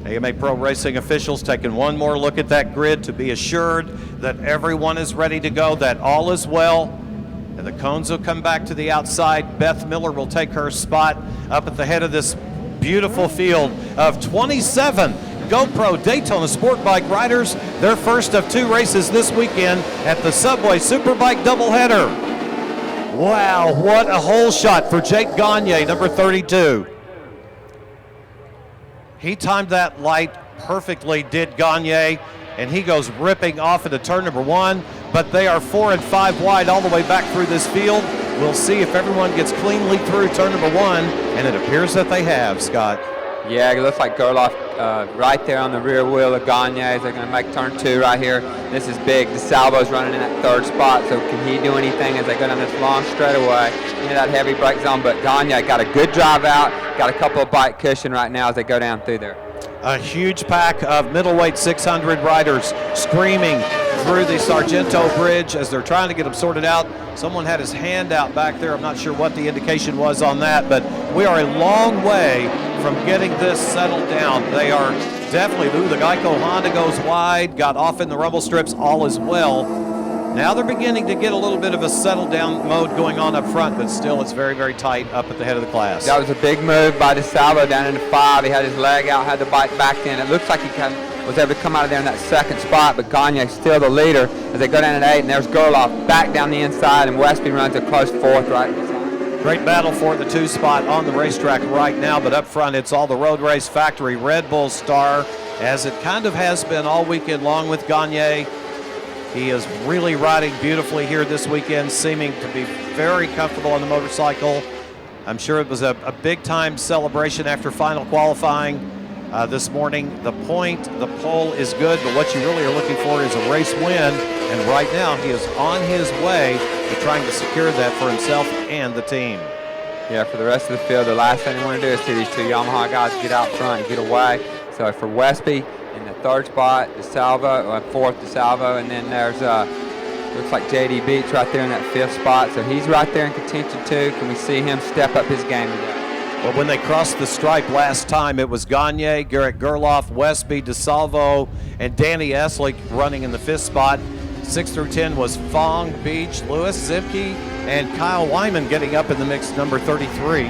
AMA Pro Racing officials taking one more look at that grid to be assured that everyone is ready to go, that all is well. And the cones will come back to the outside. Beth Miller will take her spot up at the head of this beautiful field of 27 GoPro Daytona SportBike riders. Their first of 2 races this weekend at the Subway Superbike doubleheader. Wow, what a hole shot for Jake Gagne, number 32. He timed that light perfectly, did Gagne, and he goes ripping off into turn number 1, but they are 4 and 5 wide all the way back through this field. We'll see if everyone gets cleanly through turn number 1, and it appears that they have, Scott. Yeah, it looks like Gerloff right there on the rear wheel of Gagne. They're going to make turn 2 right here. This is big. DeSalvo's running in that 3rd spot, so can he do anything as they go down this long straightaway into that heavy brake zone? But Gagne got a good drive out, got a couple of bike cushion right now as they go down through there. A huge pack of middleweight 600 riders screaming through the Sargento Bridge as they're trying to get them sorted out. Someone had his hand out back there. I'm not sure what the indication was on that, but we are a long way from getting this settled down. They are definitely, the Geico Honda goes wide, got off in the rumble strips, all is well. Now they're beginning to get a little bit of a settled down mode going on up front, but still it's very, very tight up at the head of the class. That was a big move by DeSalvo down into 5. He had his leg out, had the bike back in. It looks like he was able to come out of there in that 2nd spot, but Gagne's still the leader as they go down at 8, and there's Gerloff back down the inside, and Westby runs a close 4th right beside. Great battle for the 2 spot on the racetrack right now, but up front it's all the Road Race Factory Red Bull Star, as it kind of has been all weekend long with Gagne. He is really riding beautifully here this weekend, seeming to be very comfortable on the motorcycle. I'm sure it was a big-time celebration after final qualifying this morning. The pole is good, but what you really are looking for is a race win, and right now he is on his way to trying to secure that for himself and the team. Yeah, for the rest of the field, the last thing they want to do is see these 2 Yamaha guys get out front and get away. So for Westby, in the 3rd spot, DeSalvo, 4th DeSalvo, and then there's looks like JD Beach right there in that 5th spot. So he's right there in contention too. Can we see him step up his game today? Well, when they crossed the stripe last time, it was Gagne, Garrett Gerloff, Westby, DeSalvo, and Danny Eslick running in the 5th spot. 6 through 10 was Fong, Beach, Lewis, Zipke, and Kyle Wyman getting up in the mix, number 33.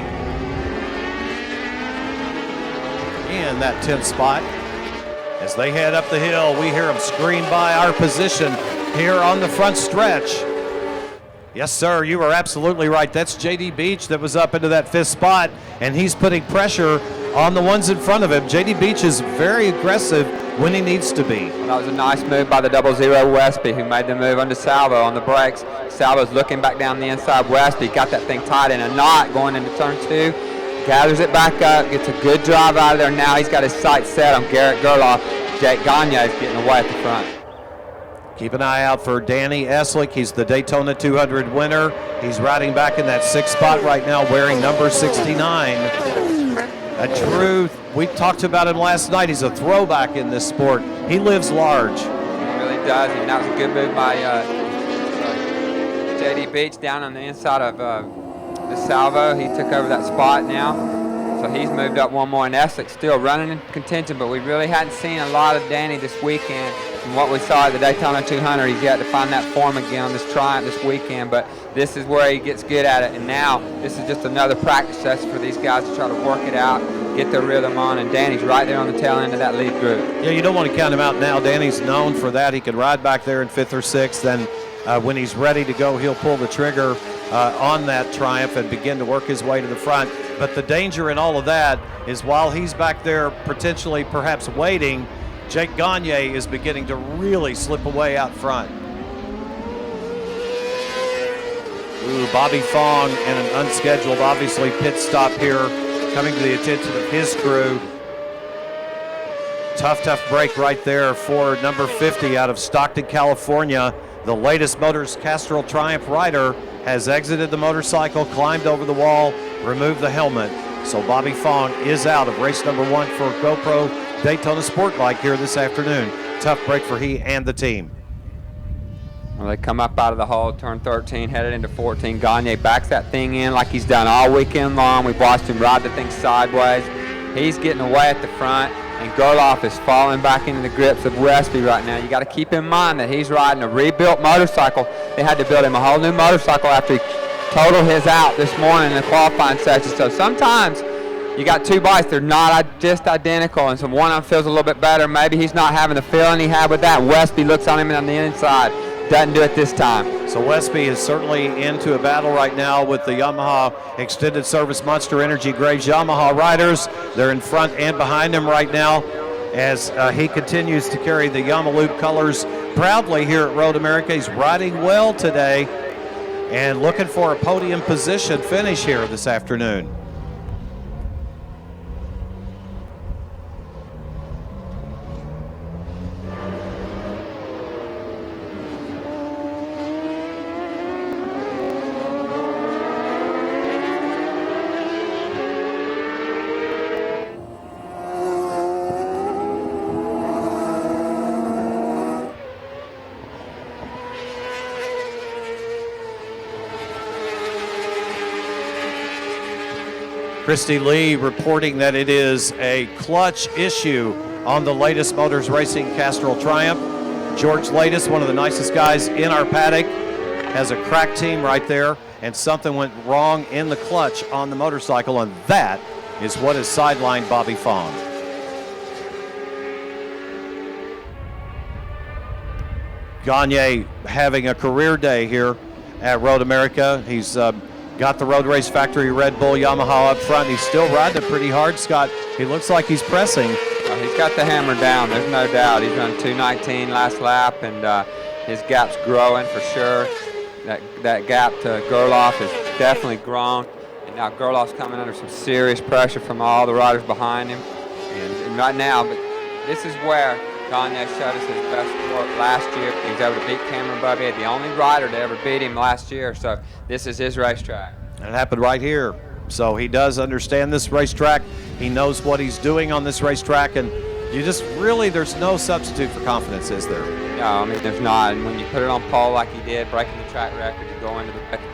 In that 10th spot. As they head up the hill, we hear them scream by our position here on the front stretch. Yes, sir, you are absolutely right. That's JD Beach that was up into that 5th spot, and he's putting pressure on the ones in front of him. JD Beach is very aggressive when he needs to be. Well, that was a nice move by the 00 Westby, who made the move on DeSalvo on the brakes. DeSalvo's looking back down the inside. Westby got that thing tied in a knot going into turn 2. Gathers it back up, gets a good drive out of there. Now he's got his sights set on Garrett Gerloff. Jake Gagne is getting away at the front. Keep an eye out for Danny Eslick. He's the Daytona 200 winner. He's riding back in that 6th spot right now, wearing number 69. A true, we talked about him last night. He's a throwback in this sport. He lives large. He really does, and that was a good move by JD Beach down on the inside of DeSalvo. He took over that spot now. So he's moved up one more, and Eslick still running in contention, but we really hadn't seen a lot of Danny this weekend. From what we saw at the Daytona 200, he's got to find that form again on this Triumph this weekend, but this is where he gets good at it, and now this is just another practice session for these guys to try to work it out, get their rhythm on, and Danny's right there on the tail end of that lead group. Yeah, you don't want to count him out now. Danny's known for that. He can ride back there in 5th or 6th, and when he's ready to go, he'll pull the trigger on that Triumph and begin to work his way to the front. But the danger in all of that is while he's back there potentially perhaps waiting, Jake Gagne is beginning to really slip away out front. Ooh, Bobby Fong and an unscheduled, obviously, pit stop here coming to the attention of his crew. Tough break right there for number 50 out of Stockton, California. The latest Motors Castrol Triumph rider has exited the motorcycle, climbed over the wall, removed the helmet. So Bobby Fong is out of race number 1 for GoPro Daytona SportBike here this afternoon. Tough break for he and the team. Well, they come up out of the hole, turn 13, headed into 14. Gagne backs that thing in like he's done all weekend long. We've watched him ride the thing sideways. He's getting away at the front. and Gerloff is falling back into the grips of Westby right now. You got to keep in mind that he's riding a rebuilt motorcycle. They had to build him a whole new motorcycle after he totaled his out this morning in the qualifying section. So sometimes you got two bikes, they're not just identical, and so one of them feels a little bit better. Maybe he's not having the feeling he had with that. Westby looks on him on the inside. Doesn't do it this time. So Westby is certainly into a battle right now with the Yamaha Extended Service Monster Energy Graves Yamaha riders. They're in front and behind him right now as he continues to carry the Yamaloop colors proudly here at Road America. He's riding well today and looking for a podium position finish here this afternoon. Christy Lee reporting that it is a clutch issue on the latest Motors Racing Castrol Triumph. George Latest, one of the nicest guys in our paddock, has a crack team right there, and something went wrong in the clutch on the motorcycle, and that is what has sidelined Bobby Fong. Gagne having a career day here at Road America. He's got the Road Race Factory Red Bull Yamaha up front. He's still riding it pretty hard, Scott. He looks like he's pressing. He's got the hammer down, there's no doubt. He's run 2:19 last lap, and his gap's growing for sure. That gap to Gerloff has definitely grown, and now Gerloff's coming under some serious pressure from all the riders behind him. And right now, but this is where Gagne showed us his best work last year. He was able to beat Cameron Bubby, the only rider to ever beat him last year. So this is his racetrack. And it happened right here. So he does understand this racetrack. He knows what he's doing on this racetrack, and you just really, there's no substitute for confidence, is there? No, I mean, there's not. And when you put it on pole like he did, breaking the track record, you go into the record.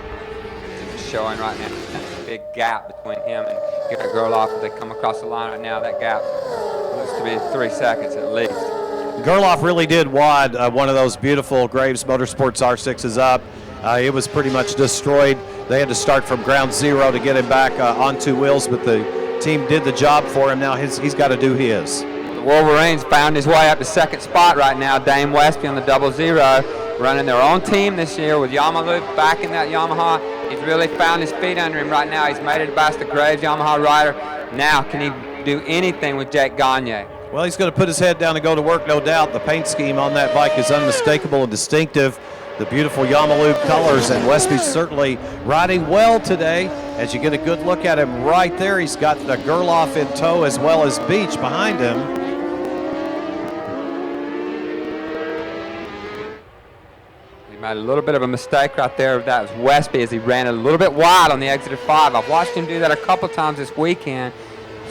It's showing right now. That's a big gap between him and Garrett Gerloff. As they come across the line right now, that gap looks to be 3 seconds at least. Gerloff really did wad one of those beautiful Graves Motorsports R6s up. It was pretty much destroyed. They had to start from ground zero to get him back on two wheels, but the team did the job for him. Now he's got to do his. The Wolverines found his way up to second spot right now. Dame Westby on the 00, running their own team this year with Yamaloop back in that Yamaha. He's really found his feet under him right now. He's made it past the Graves Yamaha rider. Now, can he do anything with Jake Gagne? Well, he's going to put his head down and go to work, no doubt. The paint scheme on that bike is unmistakable and distinctive. The beautiful Yamaloop colors, and Westby's certainly riding well today. As you get a good look at him right there, he's got the Gerloff in tow as well as Beach behind him. He made a little bit of a mistake right there. That was Westby as he ran a little bit wide on the exit of 5. I've watched him do that a couple times this weekend.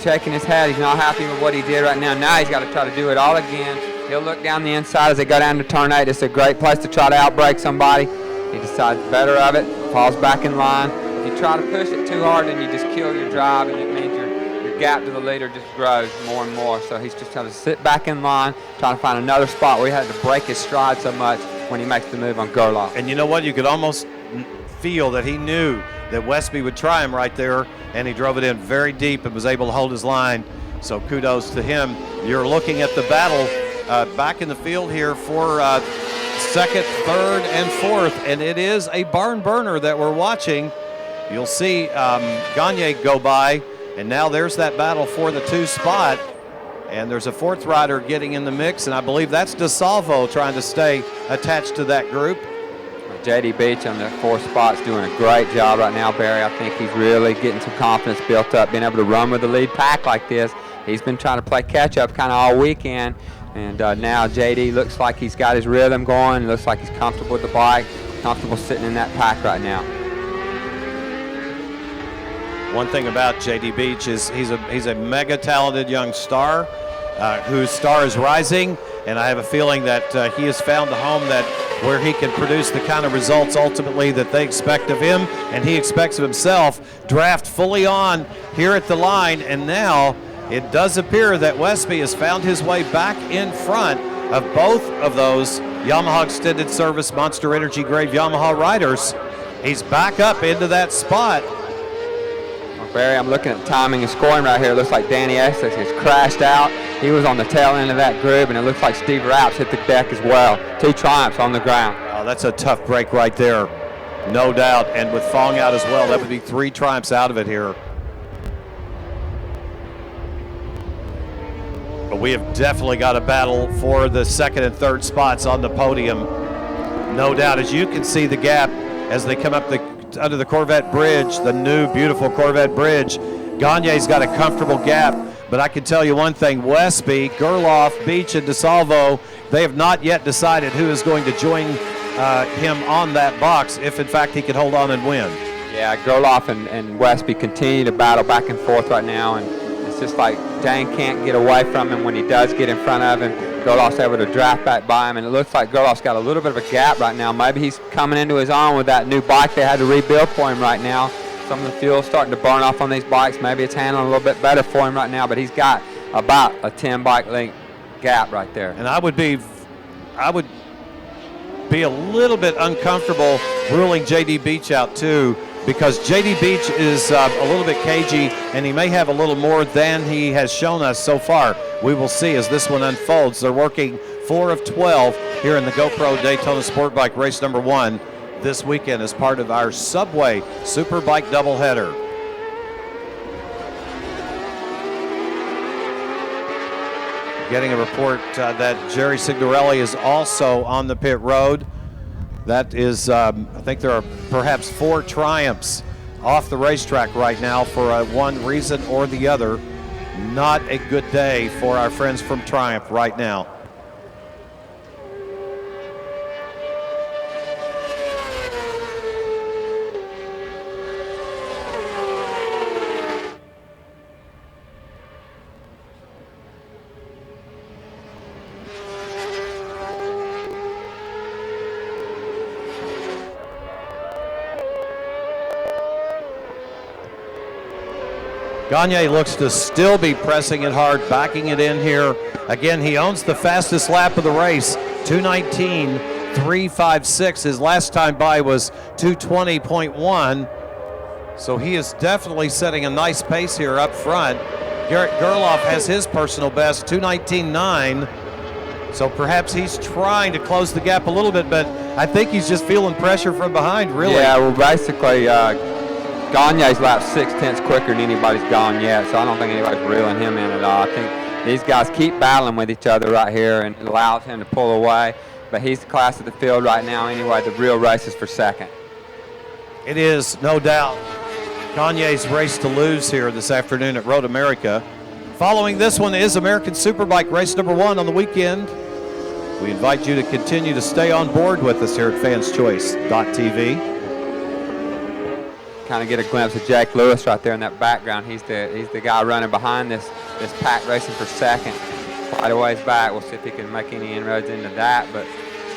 Shaking his head. He's not happy with what he did right now. Now he's got to try to do it all again. He'll look down the inside as they go down to turn 8. It's a great place to try to outbrake somebody. He decides better of it, falls back in line. If you try to push it too hard, then you just kill your drive, and it means your gap to the leader just grows more and more. So he's just trying to sit back in line, trying to find another spot where he had to break his stride so much when he makes the move on Gerloff. And you know what? You could almost feel that he knew that Westby would try him right there, and he drove it in very deep and was able to hold his line. So kudos to him. You're looking at the battle back in the field here for second, third, and fourth, and it is a barn burner that we're watching. You'll see Gagne go by, and now there's that battle for the 2 spot, and there's a 4th rider getting in the mix, and I believe that's DeSalvo trying to stay attached to that group. J.D. Beach on the 4th spot is doing a great job right now, Barry. I think he's really getting some confidence built up, being able to run with the lead pack like this. He's been trying to play catch-up kind of all weekend, and now J.D. looks like he's got his rhythm going. Looks like he's comfortable with the bike, comfortable sitting in that pack right now. One thing about J.D. Beach is he's a mega talented young star whose star is rising, and I have a feeling that he has found a home where he can produce the kind of results ultimately that they expect of him and he expects of himself. Draft fully on here at the line, and now it does appear that Westby has found his way back in front of both of those Yamaha Extended Service Monster Energy Grave Yamaha riders. He's back up into that spot. Well, Barry, I'm looking at timing and scoring right here. It looks like Danny Essex has crashed out. He was on the tail end of that group, and it looks like Steve Rapps hit the deck as well. 2 Triumphs on the ground. Oh, that's a tough break right there, no doubt. And with Fong out as well, that would be 3 Triumphs out of it here. But we have definitely got a battle for the 2nd and 3rd spots on the podium. No doubt, as you can see the gap as they come up under the Corvette Bridge, the new beautiful Corvette Bridge. Gagne's got a comfortable gap, but I can tell you one thing, Westby, Gerloff, Beach, and DeSalvo, they have not yet decided who is going to join him on that box if in fact he can hold on and win. Yeah, Gerloff and Westby continue to battle back and forth right now, and it's just like Dane can't get away from him. When he does get in front of him, Gerloff's able to draft back by him, and it looks like Gerloff's got a little bit of a gap right now. Maybe he's coming into his own with that new bike they had to rebuild for him right now. Some of the fuel's starting to burn off on these bikes. Maybe it's handling a little bit better for him right now, but he's got about a 10 bike length gap right there. And I would be a little bit uncomfortable ruling J.D. Beach out too, because J.D. Beach is a little bit cagey, and he may have a little more than he has shown us so far. We will see as this one unfolds. They're working 4 of 12 here in the GoPro Daytona SportBike race number 1 this weekend as part of our Subway Superbike doubleheader. Getting a report that Jerry Signorelli is also on the pit road. That is, I think there are perhaps 4 Triumphs off the racetrack right now for one reason or the other. Not a good day for our friends from Triumph right now. Gagne looks to still be pressing it hard, backing it in here. Again, he owns the fastest lap of the race, 2:19.356. His last time by was 2:20.1. So he is definitely setting a nice pace here up front. Garrett Gerloff has his personal best, 2:19.9. So perhaps he's trying to close the gap a little bit, but I think he's just feeling pressure from behind, really. Yeah, well, basically, Gagne's lap 6/10 quicker than anybody's gone yet, so I don't think anybody's reeling him in at all. I think these guys keep battling with each other right here, and it allows him to pull away. But he's the class of the field right now anyway. The real race is for 2nd. It is, no doubt, Gagne's race to lose here this afternoon at Road America. Following this one is American Superbike race number 1 on the weekend. We invite you to continue to stay on board with us here at fanschoice.tv. Kind of get a glimpse of Jake Lewis right there in that background. He's the guy running behind this pack racing for 2nd. Quite a ways back. We'll see if he can make any inroads into that. But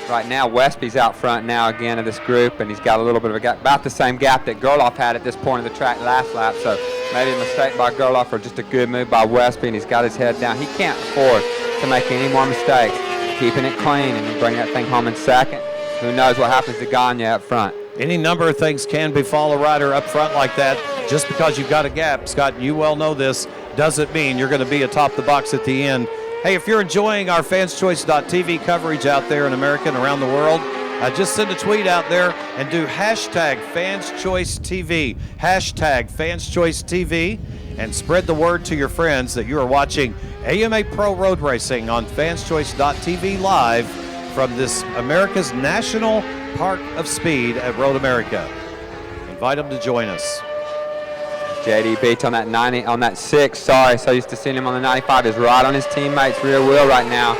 right now, Westby's out front now again of this group, and he's got a little bit of a gap, about the same gap that Gerloff had at this point of the track last lap. So maybe a mistake by Gerloff or just a good move by Westby, and he's got his head down. He can't afford to make any more mistakes. Keeping it clean and bring that thing home in 2nd. Who knows what happens to Gagne up front. Any number of things can befall a rider up front like that. Just because you've got a gap, Scott, you well know this, doesn't mean you're going to be atop the box at the end. Hey, if you're enjoying our fanschoice.tv coverage out there in America and around the world, just send a tweet out there and do hashtag FansChoiceTV, hashtag FansChoiceTV, and spread the word to your friends that you are watching AMA Pro Road Racing on fanschoice.tv live from this America's National Park of Speed at Road America. Invite them to join us. JD Beach on that 90, on that 6, sorry, so used to seeing him on the 95, is right on his teammate's rear wheel right now.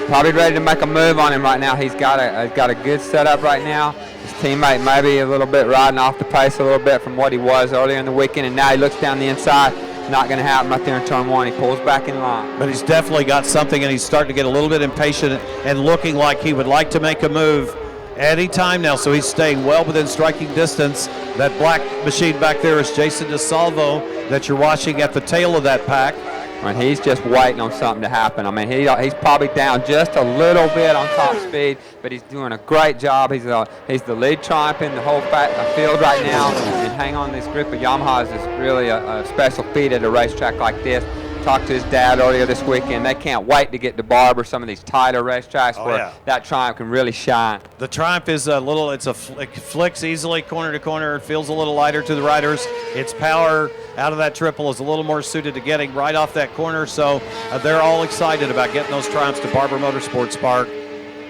Probably ready to make a move on him right now. He's got a good setup right now. His teammate maybe a little bit riding off the pace a little bit from what he was earlier in the weekend, and now he looks down the inside. Not going to happen right there in turn 1. He pulls back in line. But he's definitely got something, and he's starting to get a little bit impatient and looking like he would like to make a move any time now, so he's staying well within striking distance. That black machine back there is Jason DeSalvo that you're watching at the tail of that pack. when he's just waiting on something to happen. I mean, he's probably down just a little bit on top speed, but he's doing a great job. He's the lead triumph in the whole field right now, and hang on this group of Yamahas is really a special feat at a racetrack like this. Talked to his dad earlier this weekend. They can't wait to get to Barber, some of these tighter racetracks where that Triumph can really shine. The Triumph is it flicks easily corner to corner. It feels a little lighter to the riders. Its power out of that triple is a little more suited to getting right off that corner. So they're all excited about getting those Triumphs to Barber Motorsports Park.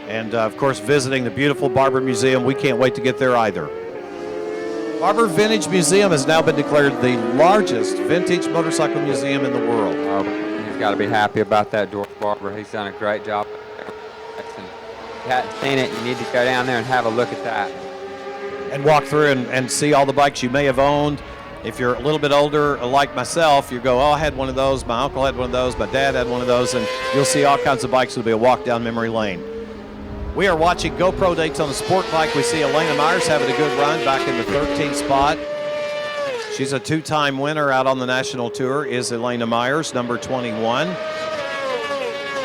And, of course, visiting the beautiful Barber Museum. We can't wait to get there either. Barber Vintage Museum has now been declared the largest vintage motorcycle museum in the world. Oh, he's got to be happy about that, George Barber. He's done a great job. If you haven't seen it, you need to go down there and have a look at that. And walk through and see all the bikes you may have owned. If you're a little bit older, like myself, you go, oh, I had one of those, my uncle had one of those, my dad had one of those, and you'll see all kinds of bikes. It'll be a walk down memory lane. We are watching GoPro Daytona SportBike. We see Elena Myers having a good run back in the 13th spot. She's a two-time winner out on the national tour, is Elena Myers, number 21.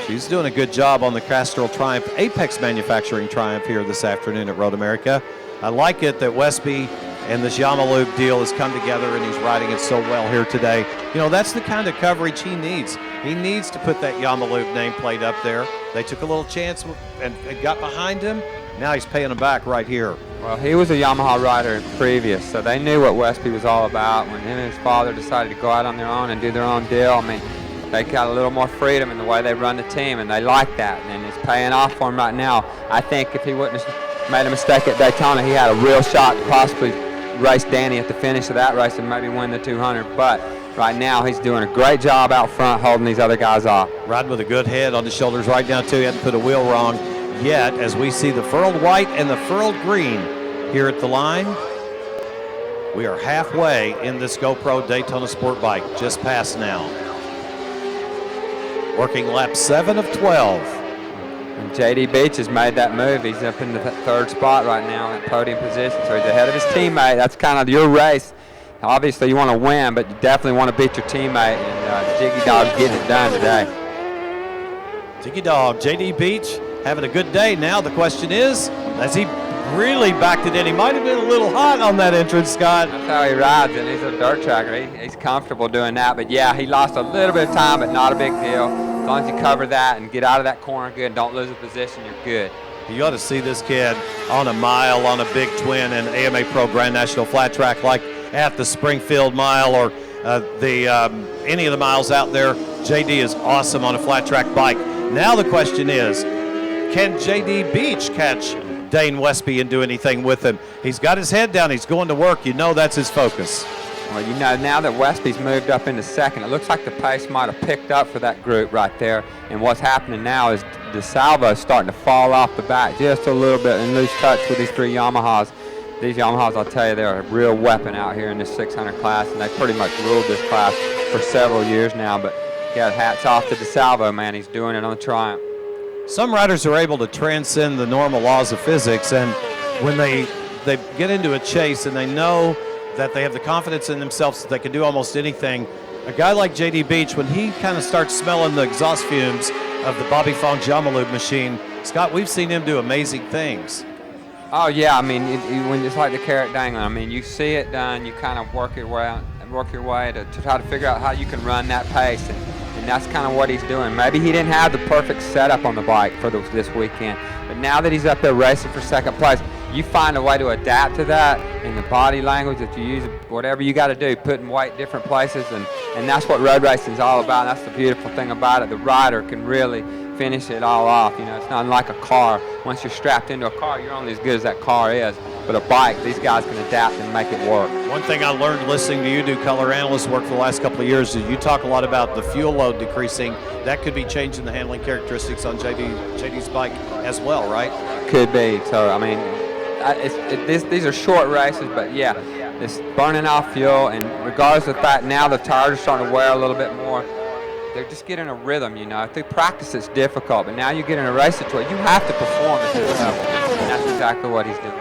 She's doing a good job on the Castrol Triumph, Apex Manufacturing Triumph here this afternoon at Road America. I like it that Westby and this Yamaloop deal has come together, and he's riding it so well here today. You know, that's the kind of coverage he needs. He needs to put that Yamaloop nameplate up there. They took a little chance and got behind him. Now he's paying them back right here. Well, he was a Yamaha rider previous, so they knew what Westby was all about. When him and his father decided to go out on their own and do their own deal, I mean, they got a little more freedom in the way they run the team, and they like that, and it's paying off for him right now. I think if he wouldn't have made a mistake at Daytona, he had a real shot to possibly race Danny at the finish of that race and maybe win the 200, but right now he's doing a great job out front holding these other guys off. Riding with a good head on the shoulders right now too. He hasn't put a wheel wrong yet, as we see the furled white and the furled green here at the line. We are halfway in this GoPro Daytona SportBike, just past now. Working lap 7 of 12. And J.D. Beach has made that move. He's up in the third spot right now at podium position, so he's ahead of his teammate. That's kind of your race. Obviously, you want to win, but you definitely want to beat your teammate, and Jiggy Dog's getting it done today. Jiggy Dog, J.D. Beach, having a good day. Now the question is, has he really backed it in? He might have been a little hot on that entrance, Scott. That's how he rides, and he's a dirt tracker. He's comfortable doing that, but yeah, he lost a little bit of time, but not a big deal. As long as you cover that and get out of that corner good and don't lose a position, you're good. You ought to see this kid on a mile on a big twin and AMA Pro Grand National flat track, like at the Springfield mile or any of the miles out there. JD is awesome on a flat track bike. Now the question is, can JD Beach catch Dane Westby and do anything with him? He's got his head down. He's going to work. You know that's his focus. Well, you know, now that Westby's moved up into second, it looks like the pace might have picked up for that group right there. And what's happening now is the salvo is starting to fall off the back just a little bit and lose touch with these three Yamahas. These Yamahas, I'll tell you, they're a real weapon out here in this 600 class, and they pretty much ruled this class for several years now. But yeah, hats off to DeSalvo, man. He's doing it on the Triumph. Some riders are able to transcend the normal laws of physics, and when they get into a chase and they know that they have the confidence in themselves that they can do almost anything. A guy like J.D. Beach, when he kind of starts smelling the exhaust fumes of the Bobby Fong Yamaloop machine, Scott, we've seen him do amazing things. Oh yeah, I mean, when it's like the carrot dangling. I mean, you see it done, you kind of work your way to try to figure out how you can run that pace, and that's kind of what he's doing. Maybe he didn't have the perfect setup on the bike for this weekend, but now that he's up there racing for second place, you find a way to adapt to that in the body language that you use, whatever you got to do, putting weight different places, and that's what road racing is all about. That's the beautiful thing about it. The rider can really finish it all off. You know, it's not like a car. Once you're strapped into a car, you're only as good as that car is. But a bike, these guys can adapt and make it work. One thing I learned listening to you do color analyst work for the last couple of years is you talk a lot about the fuel load decreasing. That could be changing the handling characteristics on JD's bike as well, right? Could be. So, I mean, these are short races, but yeah, it's burning off fuel, and regardless of the fact now the tires are starting to wear a little bit more, they're just getting a rhythm, you know. Through practice it's difficult, but now you get in a race situation, you have to perform at this level, and that's exactly what he's doing.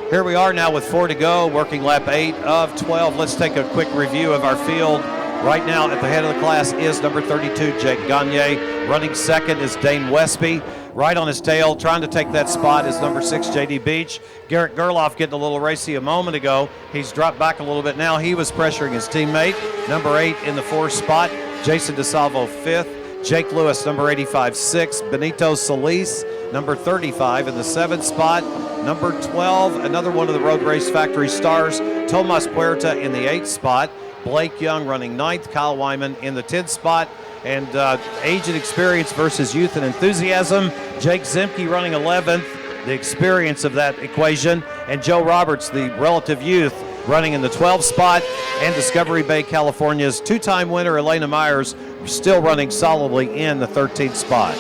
Here we are now with 4 to go, working lap 8 of 12. Let's take a quick review of our field. Right now at the head of the class is number 32, Jake Gagne. Running second is Dane Westby. Right on his tail, trying to take that spot, is number 6, J.D. Beach. Garrett Gerloff getting a little racy a moment ago. He's dropped back a little bit now. He was pressuring his teammate. Number 8 in the 4th spot, Jason DeSalvo 5th. Jake Lewis, number 85, 6th. Benito Solis, number 35 in the 7th spot. Number 12, another one of the Road Race Factory stars, Tomas Puerta in the 8th spot. Blake Young running 9th, Kyle Wyman in the 10th spot. And age and experience versus youth and enthusiasm. Jake Zemke running 11th, the experience of that equation. And Joe Roberts, the relative youth, running in the 12th spot. And Discovery Bay, California's 2-time winner, Elena Myers, still running solidly in the 13th spot.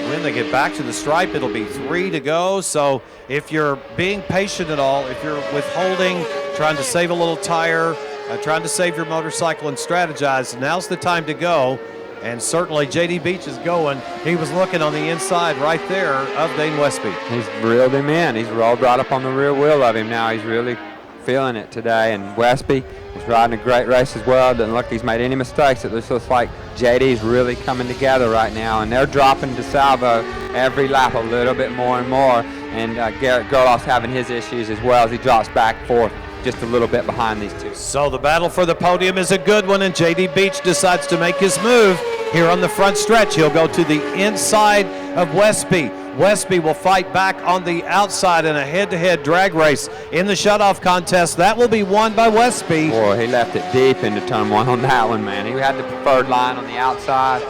When they get back to the stripe, it'll be 3 to go. So if you're being patient at all, if you're withholding, trying to save a little tire, trying to save your motorcycle and strategize, now's the time to go. And certainly J.D. Beach is going. He was looking on the inside right there of Dane Westby. He's reeled him in. He's rolled right up on the rear wheel of him now. He's really feeling it today. And Westby is riding a great race as well. Doesn't look like he's made any mistakes. It looks like JD's really coming together right now. And they're dropping DeSalvo every lap a little bit more and more. And Garrett Gerloff's having his issues as well as he drops back forth just a little bit behind these two. So the battle for the podium is a good one, and J.D. Beach decides to make his move here on the front stretch. He'll go to the inside of Westby. Westby will fight back on the outside in a head-to-head drag race in the shutoff contest. That will be won by Westby. Boy, he left it deep into turn 1 on that one, man. He had the preferred line on the outside.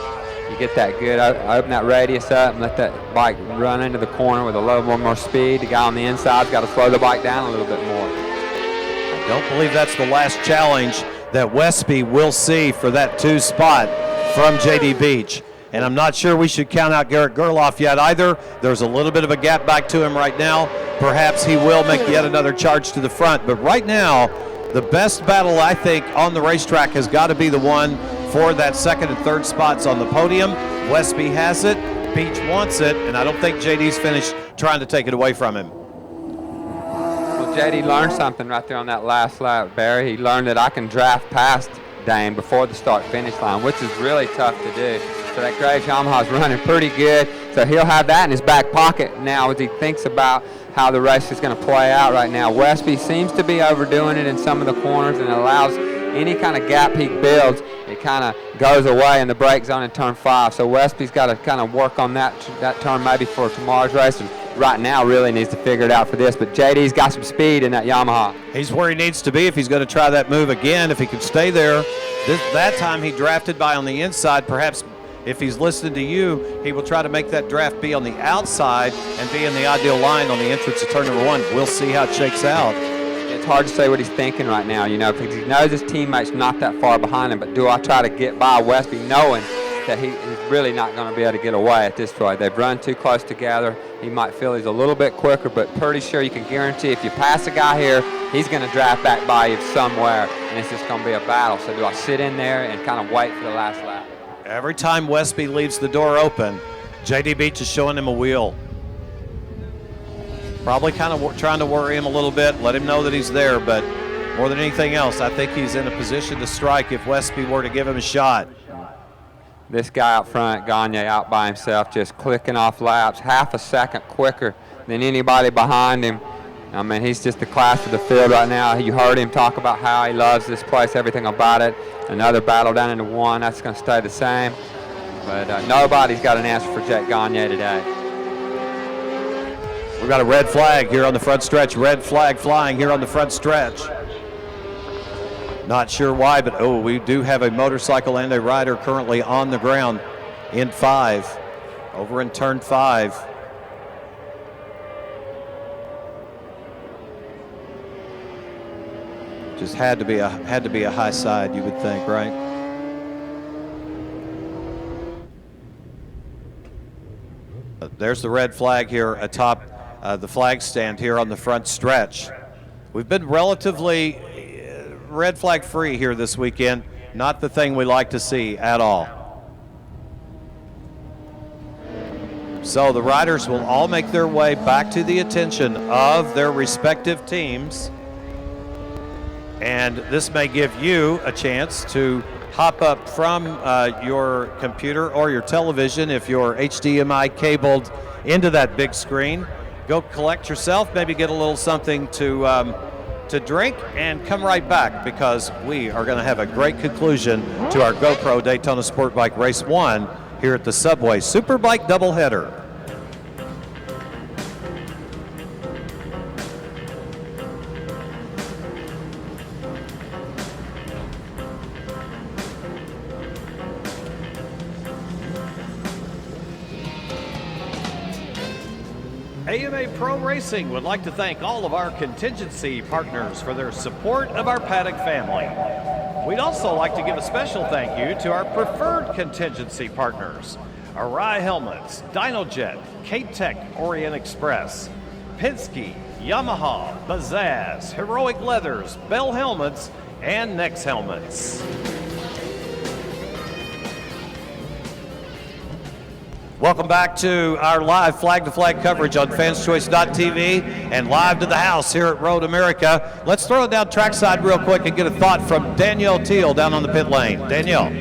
You get that good, open that radius up and let that bike run into the corner with a little more speed. The guy on the inside's got to slow the bike down a little bit more. I don't believe that's the last challenge that Westby will see for that 2 spot from J.D. Beach. And I'm not sure we should count out Garrett Gerloff yet either. There's a little bit of a gap back to him right now. Perhaps he will make yet another charge to the front. But right now, the best battle, I think, on the racetrack has got to be the one for that 2nd and 3rd spots on the podium. Westby has it. Beach wants it. And I don't think J.D.'s finished trying to take it away from him. JD learned something right there on that last lap, Barry. He learned that I can draft past Dane before the start-finish line, which is really tough to do. So that Graves Yamaha's running pretty good. So he'll have that in his back pocket now as he thinks about how the race is going to play out right now. Westby seems to be overdoing it in some of the corners and allows any kind of gap he builds, it kind of goes away in the brake zone in turn 5. So Westby's got to kind of work on that turn maybe for tomorrow's race. And right now really needs to figure it out for this, but JD's got some speed in that Yamaha. He's where he needs to be if he's going to try that move again. If he can stay there, that time he drafted by on the inside. Perhaps if he's listening to you, he will try to make that draft be on the outside and be in the ideal line on the entrance to turn number 1. We'll see how it shakes out. It's hard to say what he's thinking right now, you know, because he knows his teammate's not that far behind him, but do I try to get by Westby knowing that he's really not going to be able to get away at this point? They've run too close together. He might feel he's a little bit quicker, but pretty sure you can guarantee if you pass a guy here, he's going to draft back by you somewhere, and it's just going to be a battle. So do I sit in there and kind of wait for the last lap? Every time Westby leaves the door open, J.D. Beach is showing him a wheel. Probably kind of trying to worry him a little bit, let him know that he's there, but more than anything else, I think he's in a position to strike if Westby were to give him a shot. This guy out front, Gagne, out by himself, just clicking off laps, half a second quicker than anybody behind him. I mean, he's just the class of the field right now. You heard him talk about how he loves this place, everything about it. Another battle down into 1, that's going to stay the same. But nobody's got an answer for Jake Gagne today. We've got a red flag here on the front stretch. Red flag flying here on the front stretch. Not sure why, but we do have a motorcycle and a rider currently on the ground in 5, over in turn 5. Just had to be a high side, you would think, right? There's the red flag here atop the flag stand here on the front stretch. We've been relatively red flag free here this weekend. Not the thing we like to see at all. So the riders will all make their way back to the attention of their respective teams. And this may give you a chance to hop up from your computer or your television if you're HDMI cabled into that big screen. Go collect yourself, maybe get a little something to drink, and come right back, because we are going to have a great conclusion to our GoPro Daytona SportBike Race 1 here at the Subway Superbike doubleheader. AMA Pro Racing would like to thank all of our contingency partners for their support of our paddock family. We'd also like to give a special thank you to our preferred contingency partners: Arai Helmets, DynoJet, K-Tech Orient Express, Penske, Yamaha, Bazaz, Heroic Leathers, Bell Helmets, and Nex Helmets. Welcome back to our live flag-to-flag coverage on fanschoice.tv and live to the house here at Road America. Let's throw it down trackside real quick and get a thought from Danielle Teal down on the pit lane. Danielle.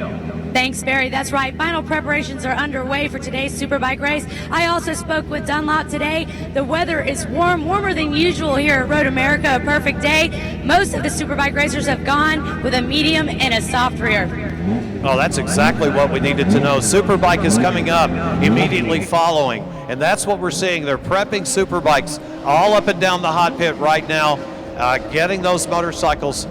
Thanks, Barry. That's right. Final preparations are underway for today's Superbike race. I also spoke with Dunlop today. The weather is warmer than usual here at Road America, a perfect day. Most of the Superbike racers have gone with a medium and a soft rear. Oh, that's exactly what we needed to know. Superbike is coming up immediately following, and that's what we're seeing. They're prepping Superbikes all up and down the hot pit right now, getting those motorcycles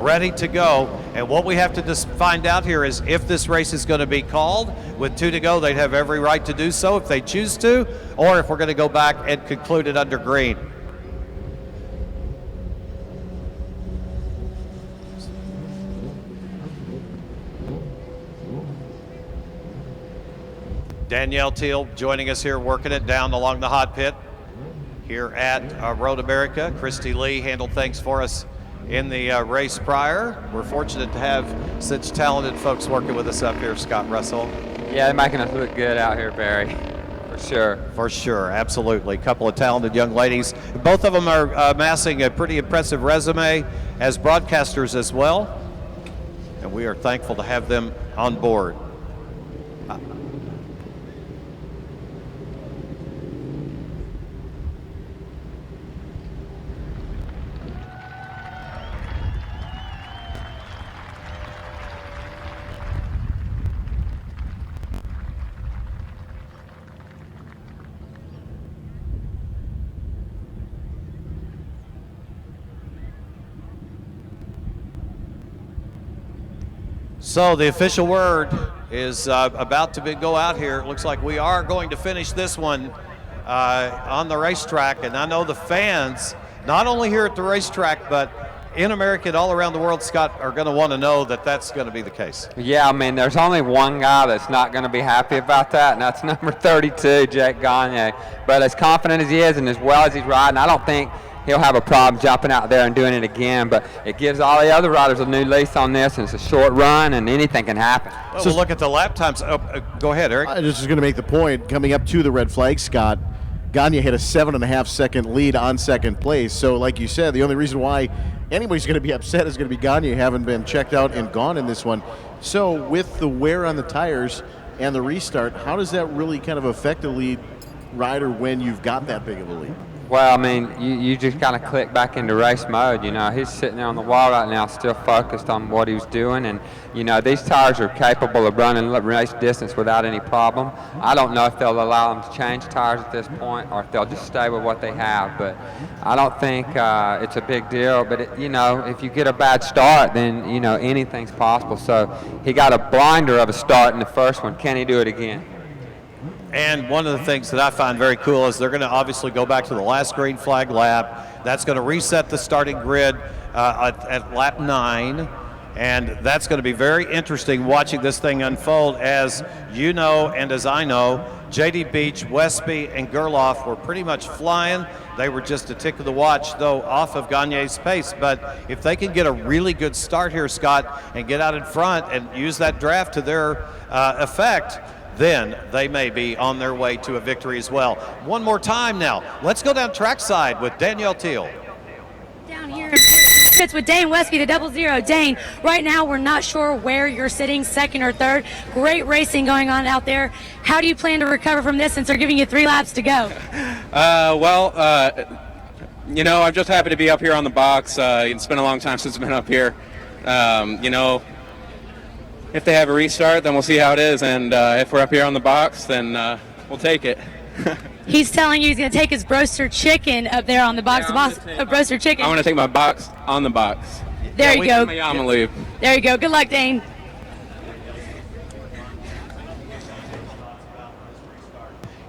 ready to go. And what we have to just find out here is if this race is going to be called. With 2 to go, they'd have every right to do so if they choose to, or if we're going to go back and conclude it under green. Danielle Teal joining us here, working it down along the hot pit here at Road America. Christy Lee handled things for us in the race prior. We're fortunate to have such talented folks working with us up here. Scott Russell. Yeah, they're making us look good out here, Barry. For sure. For sure, absolutely. A couple of talented young ladies. Both of them are amassing a pretty impressive resume as broadcasters as well, and we are thankful to have them on board. So the official word is about to go out here. It looks like we are going to finish this one on the racetrack. And I know the fans, not only here at the racetrack, but in America and all around the world, Scott, are going to want to know that that's going to be the case. Yeah, I mean, there's only one guy that's not going to be happy about that, and that's number 32, Jake Gagne. But as confident as he is and as well as he's riding, I don't think he'll have a problem jumping out there and doing it again, but it gives all the other riders a new lease on this, and it's a short run, and anything can happen. Well, we'll look at the lap times. Go ahead, Eric. I just was going to make the point, coming up to the red flag, Scott, Gagne had a 7.5-second lead on second place. So like you said, the only reason why anybody's going to be upset is going to be Gagne having been checked out and gone in this one. So with the wear on the tires and the restart, how does that really kind of affect the lead rider when you've got that big of a lead? Well, I mean, you just kind of click back into race mode. You know, he's sitting there on the wall right now, still focused on what he was doing. And, you know, these tires are capable of running race distance without any problem. I don't know if they'll allow them to change tires at this point or if they'll just stay with what they have. But I don't think it's a big deal. But, you know, if you get a bad start, then, you know, anything's possible. So he got a blinder of a start in the first one. Can he do it again? And one of the things that I find very cool is they're going to obviously go back to the last green flag lap. That's going to reset the starting grid at lap 9. And that's going to be very interesting watching this thing unfold. As you know, and as I know, J.D. Beach, Westby, and Gerloff were pretty much flying. They were just a tick of the watch, though, off of Gagne's pace. But if they can get a really good start here, Scott, and get out in front and use that draft to their effect, then they may be on their way to a victory as well. One more time now. Let's go down trackside with Danielle Teal. Down here in pits with Dane Westby, the 00. Dane, right now we're not sure where you're sitting, second or third. Great racing going on out there. How do you plan to recover from this since they're giving you 3 laps to go? You know, I'm just happy to be up here on the box. It's been a long time since I've been up here. You know, if they have a restart, then we'll see how it is. And if we're up here on the box, then we'll take it. He's telling you he's going to take his broaster chicken up there on the box. Broaster chicken. I want to take my box on the box. There you go. My Yama leave. There you go. Good luck, Dane.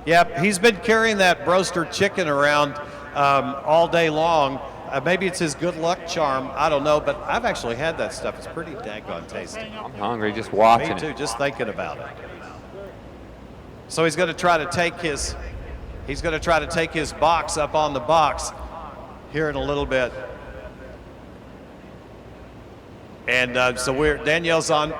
Yep, he's been carrying that broaster chicken around all day long. Maybe it's his good luck charm. I don't know, but I've actually had that stuff. It's pretty daggone tasty. I'm hungry just watching Me too, it. just thinking about it. So he's going to try to take his box up on the box here in a little bit. And so Danielle's on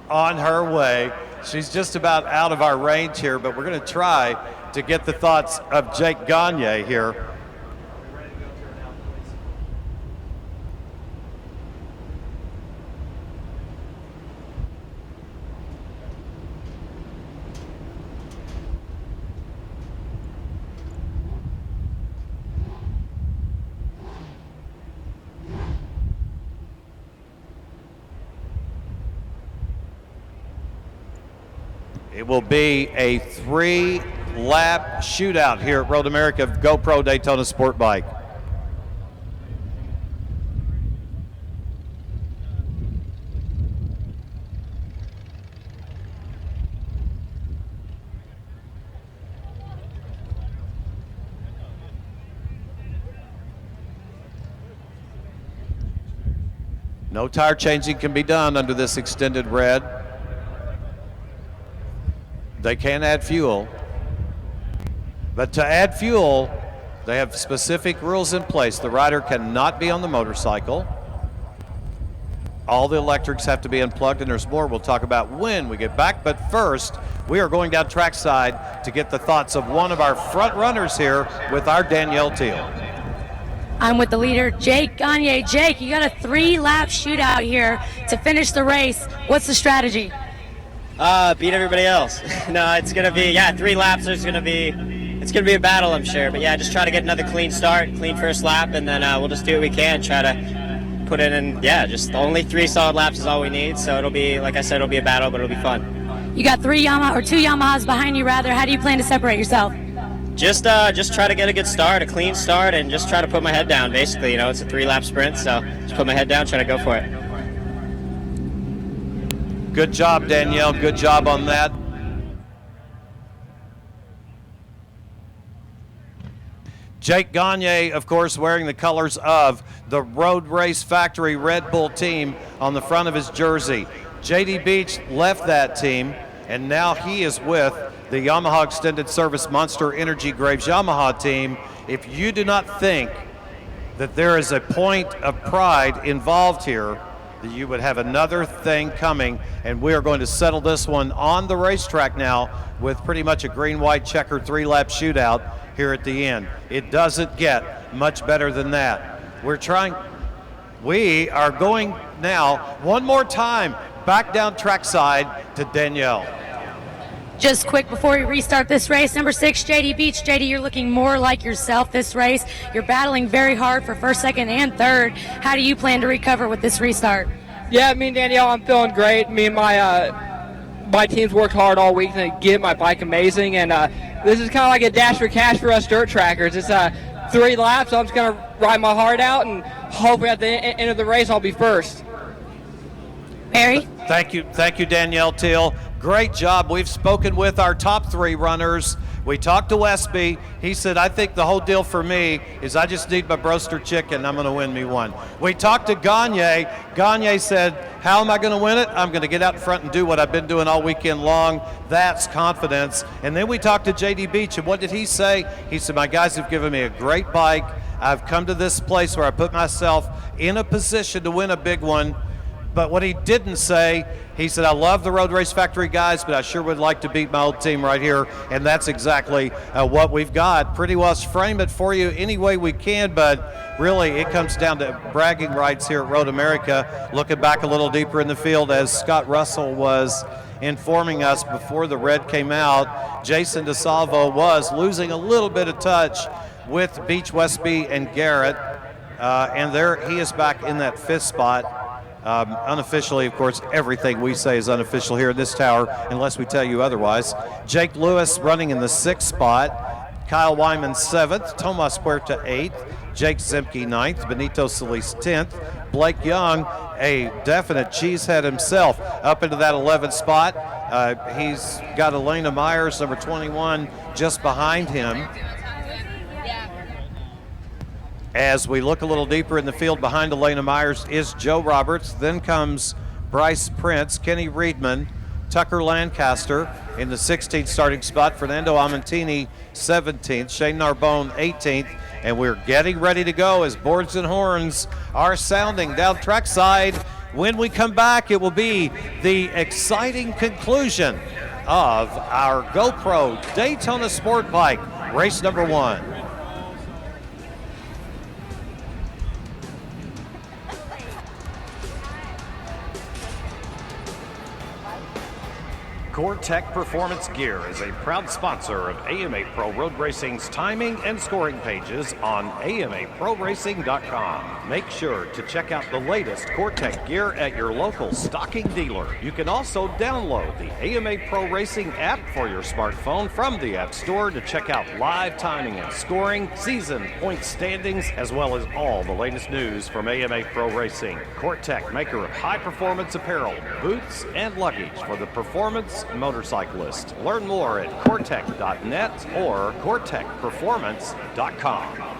her way. She's just about out of our range here, but we're going to try to get the thoughts of Jake Gagne here. It will be a 3-lap shootout here at Road America GoPro Daytona SportBike. No tire changing can be done under this extended red. They can add fuel, but to add fuel, they have specific rules in place. The rider cannot be on the motorcycle. All the electrics have to be unplugged, and there's more we'll talk about when we get back. But first, we are going down trackside to get the thoughts of one of our front runners here with our Danielle Teal. I'm with the leader, Jake Gagne. Jake, you got a 3-lap shootout here to finish the race. What's the strategy? Beat everybody else. No, it's gonna be 3 laps. It's gonna be a battle, I'm sure. But yeah, just try to get another clean start, clean first lap, and then we'll just do what we can. Try to put it in. Yeah, just only 3 solid laps is all we need. So it'll be, like I said, it'll be a battle, but it'll be fun. You got 2 Yamahas behind you, rather. How do you plan to separate yourself? Just try to get a good start, a clean start, and just try to put my head down. Basically, you know, it's a 3-lap sprint, so just put my head down, try to go for it. Good job, Danielle. Good job on that. Jake Gagne, of course, wearing the colors of the Road Race Factory Red Bull team on the front of his jersey. JD Beach left that team, and now he is with the Yamaha Extended Service Monster Energy Graves Yamaha team. If you do not think that there is a point of pride involved here, that you would have another thing coming, and we are going to settle this one on the racetrack now with pretty much a green-white checker 3-lap shootout here at the end. It doesn't get much better than that. We are going now one more time back down trackside to Danielle. Just quick before we restart this race, number 6, JD Beach. JD, you're looking more like yourself this race. You're battling very hard for first, second, and third. How do you plan to recover with this restart? Yeah, me and Danielle, I'm feeling great. Me and my team's worked hard all week to get my bike amazing, and this is kind of like a dash for cash for us dirt trackers. It's 3 laps, so I'm just going to ride my heart out, and hopefully at the end of the race I'll be first. Barry? Thank you, Danielle Teal. Great job. We've spoken with our top 3 runners. We talked to Westby. He said, I think the whole deal for me is I just need my broaster chicken. I'm going to win me one. We talked to Gagne. Gagne said, how am I going to win it? I'm going to get out in front and do what I've been doing all weekend long. That's confidence. And then we talked to JD Beach, and what did he say? He said, my guys have given me a great bike. I've come to this place where I put myself in a position to win a big one. But what he didn't say, he said, I love the Road Race Factory guys, but I sure would like to beat my old team right here. And that's exactly what we've got. Pretty well frame it for you any way we can, but really it comes down to bragging rights here at Road America. Looking back a little deeper in the field, as Scott Russell was informing us before the red came out, Jason DeSalvo was losing a little bit of touch with Beach, Westby, and Garrett. And there he is back in that 5th spot. Unofficially, of course, everything we say is unofficial here in this tower unless we tell you otherwise. Jake Lewis running in the 6th spot. Kyle Wyman 7th. Tomas Puerta 8th. Jake Zemke 9th. Benito Solis 10th. Blake Young, a definite cheesehead himself, up into that 11th spot. He's got Elena Myers, number 21, just behind him. As we look a little deeper in the field, behind Elena Myers is Joe Roberts. Then comes Bryce Prince, Kenny Reedman, Tucker Lancaster in the 16th starting spot, Fernando Amontini 17th, Shane Narbonne 18th, and we're getting ready to go as boards and horns are sounding down trackside. When we come back, it will be the exciting conclusion of our GoPro Daytona SportBike race number 1. Core-Tech Performance Gear is a proud sponsor of AMA Pro Road Racing's timing and scoring pages on AMAProRacing.com. Make sure to check out the latest Core-Tech gear at your local stocking dealer. You can also download the AMA Pro Racing app for your smartphone from the App Store to check out live timing and scoring, season point standings, as well as all the latest news from AMA Pro Racing. Core-Tech, maker of high-performance apparel, boots, and luggage for the performance motorcyclist. Learn more at coretech.net or coretechperformance.com.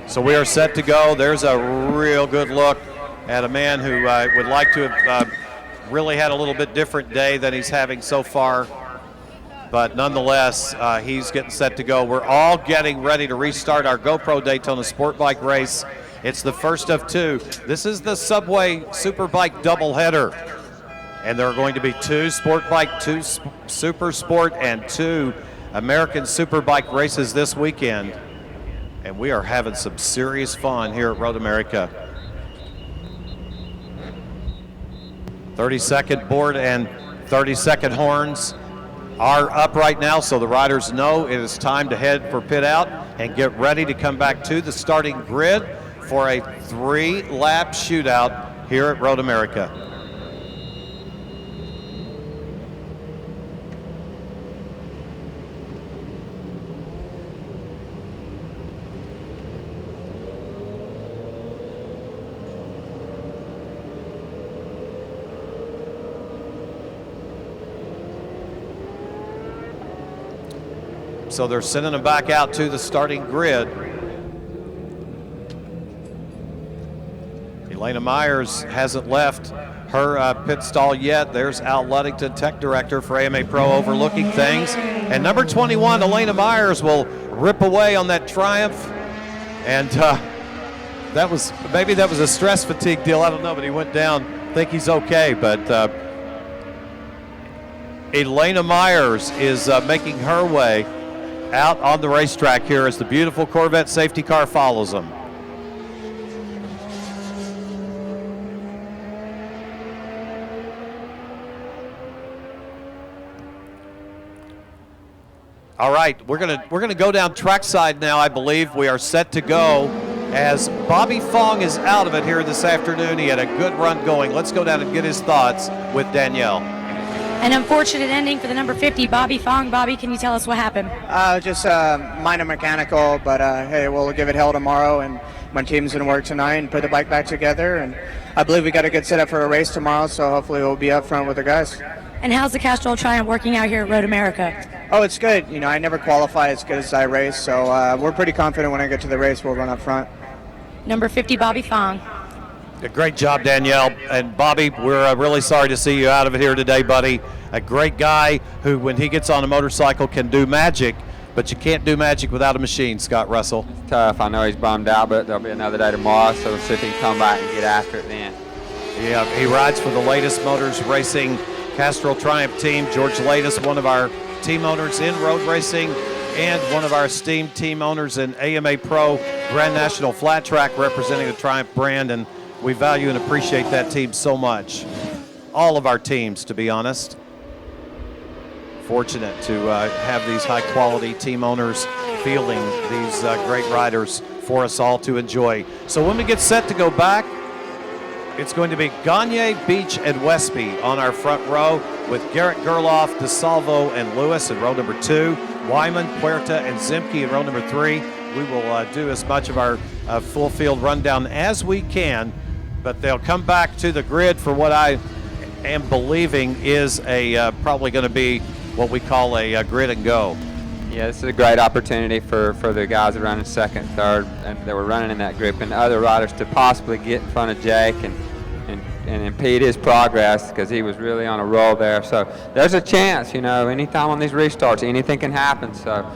So we are set to go. There's a real good look at a man who would like to have really had a little bit different day than he's having so far. But nonetheless, he's getting set to go. We're all getting ready to restart our GoPro Daytona SportBike race. It's the first of 2. This is the Subway Superbike doubleheader. And there are going to be 2 SportBike, 2 Super Sport, and 2 American Superbike races this weekend. And we are having some serious fun here at Road America. 30-second board and 30-second horns are up right now, so the riders know it is time to head for pit out and get ready to come back to the starting grid for a 3-lap shootout here at Road America. So they're sending them back out to the starting grid. Elena Myers hasn't left her pit stall yet. There's Al Ludington, tech director for AMA Pro, overlooking things. And number 21, Elena Myers, will rip away on that Triumph. And maybe that was a stress fatigue deal. I don't know, but he went down. I think he's okay. But Elena Myers is making her way out on the racetrack here as the beautiful Corvette safety car follows them. All right, we're gonna go down trackside now. I believe we are set to go as Bobby Fong is out of it here this afternoon. He had a good run going. Let's go down and get his thoughts with Danielle. An unfortunate ending for the number 50, Bobby Fong. Bobby, can you tell us what happened? Just minor mechanical, but hey, we'll give it hell tomorrow, and my team's going to work tonight and put the bike back together, and I believe we got a good setup for a race tomorrow, so hopefully we'll be up front with the guys. And how's the Castrol Triumph working out here at Road America? Oh, it's good. You know, I never qualify as good as I race, so we're pretty confident when I get to the race we'll run up front. Number 50, Bobby Fong. A great job, Danielle. And Bobby, we're really sorry to see you out of it here today, buddy. A great guy who, when he gets on a motorcycle, can do magic. but you can't do magic without a machine, Scott Russell. It's tough. I know he's bummed out, but there'll be another day tomorrow, so we'll see if he can come back and get after it then. Yeah, he rides for the Latest Motors Racing Castrol Triumph team. George Latest, one of our team owners in road racing and one of our esteemed team owners in AMA Pro Grand National Flat Track, representing the Triumph brand, and we value and appreciate that team so much. All of our teams, to be honest. Fortunate to have these high-quality team owners fielding these great riders for us all to enjoy. So when we get set to go back, it's going to be Gagne, Beach, and Westby on our front row, with Garrett Gerloff, DeSalvo, and Lewis in row number 2, Wyman, Puerta, and Zimke in row number 3. We will do as much of our full field rundown as we can, but they'll come back to the grid for what I am believing is probably going to be what we call a grid and go. Yeah, this is a great opportunity for the guys that are running second, third, and that were running in that group, and other riders to possibly get in front of Jake and impede his progress, because he was really on a roll there. So there's a chance, anytime on these restarts, anything can happen. So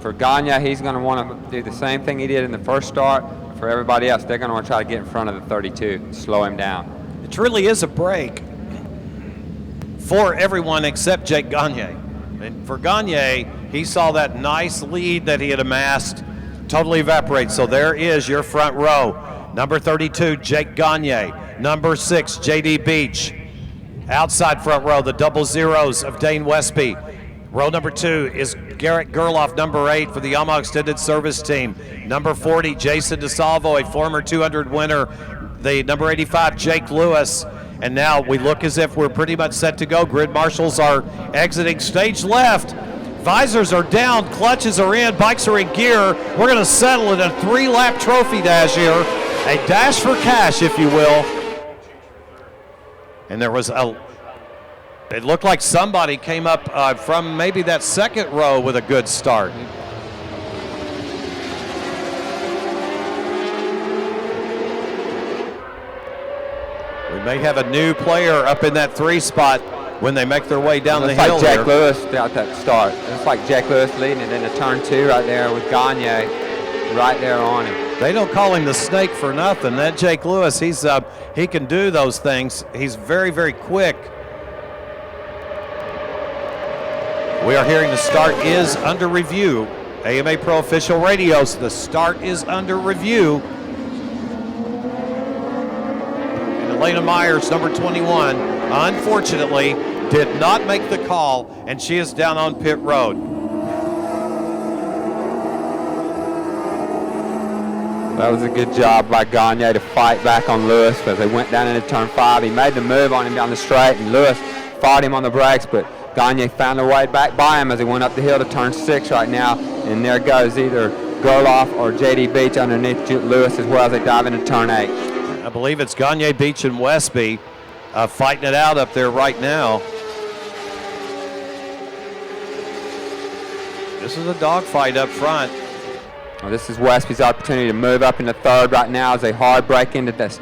for Gagne, he's going to want to do the same thing he did in the first start. For everybody else, they're going to want to try to get in front of the 32 and slow him down. It truly is a break for everyone except Jake Gagne. And for Gagne, he saw that nice lead that he had amassed totally evaporate. So there is your front row. Number 32, Jake Gagne. Number 6, JD Beach. Outside front row, the double zeros of Dane Westby. Row number 2 is Garrett Gerloff, number 8 for the Yamaha Extended Service Team. Number 40, Jason DeSalvo, a former 200 winner. The number 85, Jake Lewis. And now we look as if we're pretty much set to go. Grid marshals are exiting stage left. Visors are down, clutches are in, bikes are in gear. We're going to settle in a 3-lap trophy dash here. A dash for cash, if you will. And there was it looked like somebody came up from maybe that second row with a good start. We may have a new player up in that 3 spot when they make their way down the hill. Looks like Jack Lewis got that start. It's like Jack Lewis leading it into turn 2 right there with Gagne right there on him. They don't call him the snake for nothing. That Jake Lewis, he can do those things. He's very, very quick. We are hearing the start is under review. AMA Pro official radios, the start is under review. And Elena Myers, number 21, unfortunately did not make the call, and she is down on pit road. That was a good job by Gagne to fight back on Lewis as they went down into turn 5. He made the move on him down the straight, and Lewis fought him on the brakes, but Gagne found a way back by him as he went up the hill to turn 6 right now. And there goes either Gerloff or JD Beach underneath Lewis as well as they dive into turn 8. I believe it's Gagne, Beach, and Westby fighting it out up there right now. This is a dogfight up front. Well, this is Westby's opportunity to move up into 3rd right now as they hard break into the